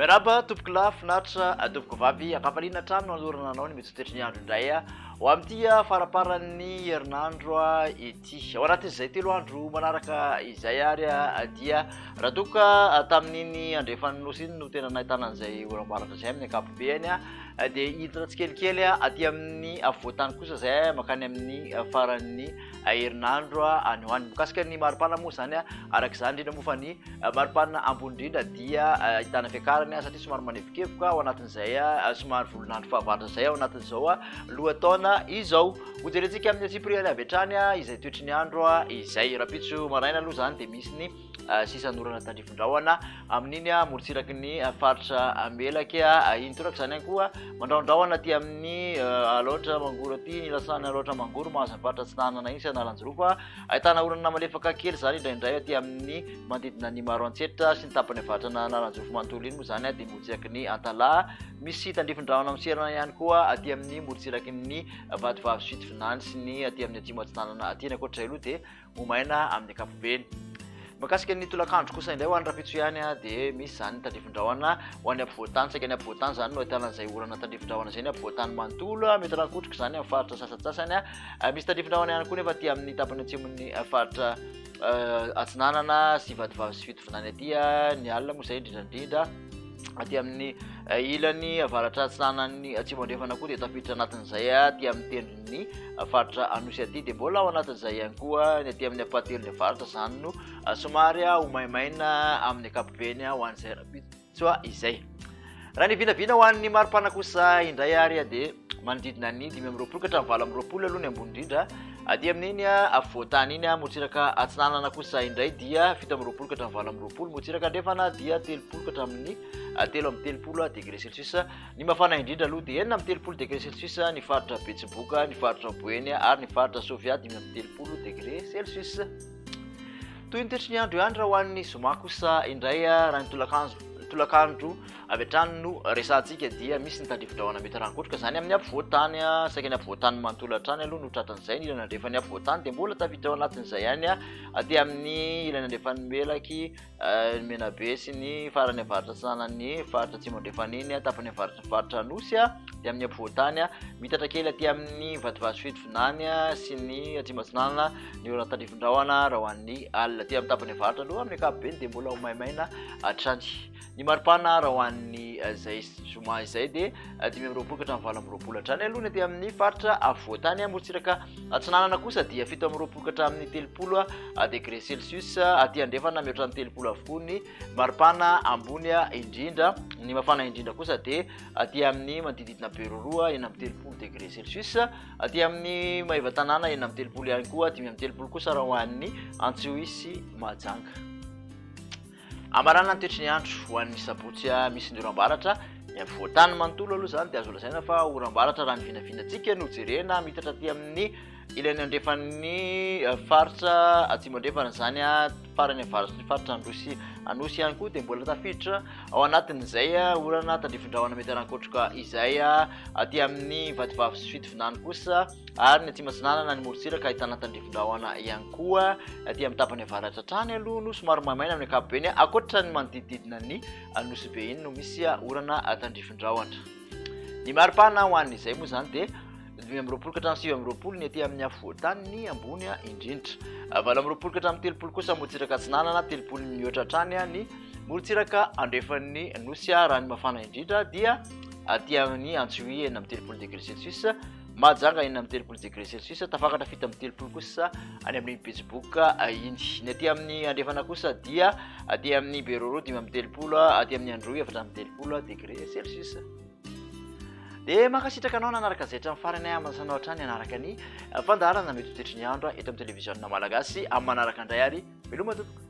Miaraba tompoko lafinaritra tompoko vavy akafaliana trano alorana anao ny mitsotritry ny andro indray ho amin'ity faraparan'ny herinandro ity ao anatin'izay 3 andro manaraka izay ary dia raha toka tamin'iny andrefan'ny nosy iny no tena nahitana an'izay oram-baratra izay amin'ny ankapobeny dia hiditra tsikelikely aty amin'ny voatany kosa izay makany amin'ny faran'ny herinandro any ho any mikasika ny maripana moa zany araka izany indrindra moa fa ny maripana ambony indrindra dia ahitana fiakarany satria somary manevokevoka ao anatin'izay somary volonandro fahavaratra izay ao anatin'izao lohataona izao hojerentsika amin'ny atsipriany avy hatrany izay toetry ny andro izay rapitso maraina aloha zany dia misy ny sisan'orana tandrifondrahoana amin'iny morotsiraky ny faritra melaka iny toraka izany ihany koa mandraondrahoana aty amin'ny aloatra mangoro aty ny lasany aloatra mangoro mahazo faritra tsinanana iny sy analanjoroko ahitana orana malefaka kely zany indraindray aty amin'ny manodidina ny maro antsetra sy ny tapany faritra analanjoroko manontolo iny moa zany dia morotsiraky ny antalaha misy tandrifondrahoana miserana ihany koa aty amin'ny morotsiraky ny vatovavy fitovinany sy ny aty amin'ny atsimo atsinanana aty ny ankoatra aloha dia momaina amin'ny ankapobeny makasika ny tolakandro kosa indray ho any rapitso ihany dia misy zany tandrifondrahoana ho any ampovoatany saika ny ampovoatany zany no ahitana an'izay orana tandrifondrahoana izay ny ampovoatany manontolo mety rakotrika zany amin'ny faritra sasatsasany misy tandrifondrahoana ihany koa nefa aty amin'ny tapany atsimon'ny faritra atsinanana sy vatovavy sy fitovinany aty ny alina moa izay indrindrandrindra aty amin'ny ilany avaratra atsinanany atsimo andrefana koa dia tafiditra anatin'izay aty amin'ny tendrony faritra anosy aty dia mbola ao anatin'izay ihany koa ny aty amin'ny apatelony avaratra zany no somary ho maimaina amin'ny ankapobeny ho an'izay rapitso izay raha ny vinavina ho an'ny maripana kosa indray ary dia manodidina ny 5 ka hatramin'ny 20 aloha ny ambony indrindra dia amin'iny voatany iny motsiraka atsinanana kosa indray dia 17 ka hatramin'ny 20 motsiraka andrefana dia 30 ka hatramin'ny 3 degré celsius ny mafana indrindra aloha dia 9 degré celsius ny faritra betsiboka ny faritra boeny ary ny faritra sofia 30 degré celsius toy ny toetry ny andro ihany raha ho an'ny zoma kosa indray raha ny tolakandro avy hatrany no resantsika dia misy ny tandrifondrahoana mety rankotrika zany amin'ny ampovoatany saika ny ampovoatany manontolo hatrany aloha no tratran'izay ny ilana andrefan'ny ampovoatany dia mbola tafiditra ao anatin'izay ihany aty amin'ny ilana andrefan'ny melaky ny menabe sy ny farany avaratra sanany faritra atsimo andrefan'iny tapany faritra anosy dia amin'ny ampovoatany mitatra kely aty amin'ny vatovavy fitovinany sy ny atsimo atsinanana ny orana tandrifondrahoana raha ho an'ny alina aty amin'ny tapany avaratra aloha amin'ny ankapobeny dia mbola ho maimaina hatrany ny maripana raha ho an'ny zay zoma izay dia 20 ka hatramin'ny 20 hatrany aloha ny aty amin'ny faritra avoatany morotsiraka atsinanana kosa dia 17 ka hatramin'ny 30 degré celsius aty andrefana mihoatra ny 30 avokoa ny maripana ambony indrindra ny mafana indrindra kosa dia aty amin'ny manodididina beroroa eny amin'ny 30 degré celsius aty amin'ny maivatanana eny amin'ny 30 ihany koa 5 kosa raha ho an'ny Antsiohisy Mahajanga amarana ny toetry ny andro ho an'ny sabotsy misy ny oram-baratra ny voatany manontolo aloha zany dia azo lazaina fa oram-baratra raha ny vinavinantsika no jerena mitatra aty amin'ny ilany andrefan'ny faritra atsimo andrefana zany farany avaratra faritra anosy ihany koa dia mbola tafiditra ao anatin'izay orana tandrifondrahoana mety rankotroka izay aty amin'ny vatovavy sy fitovinany kosa ary ny atsimo atsinanana ny morotsiraka ahitana tandrifondrahoana ihany koa aty amin'ny tapany avaratra trany aloha no somary maimaina amin'ny ankapobeny akoatra ny manodididina ny anosy be iny no misy orana tandrifondrahoana ny maripana ho an'izay moa zany dia 20 ka hatramin'ny 20 ny aty amin'ny afovoatany ny ambony indrindra 20 ka hatramin'ny 30 kosa morotsiraka atsinanana 30 mihoatra hatrany ny morotsiraka andrefan'ny nosy raha ny mafana indrindra dia aty amin'ny Antsiohy eny amin'ny 30 degré celsius Mahajanga eny amin'ny 30 degré celsius tafakatra fito amin'ny 30 kosa any amin'ny betsiboka iny ny aty amin'ny andrefana kosa dia aty amin'ny beroro 5 amin'ny 30 aty amin'ny androy 4 amin'ny 30 degré celsius dia makasitraka anao nanaraka izay hatramin'ny farany amasanao hatrany anaraka ny fandaharana mety ho toetry ny andro eto amin'ny televiziona malagasy amin'ny manaraka indray ary miloma tompoko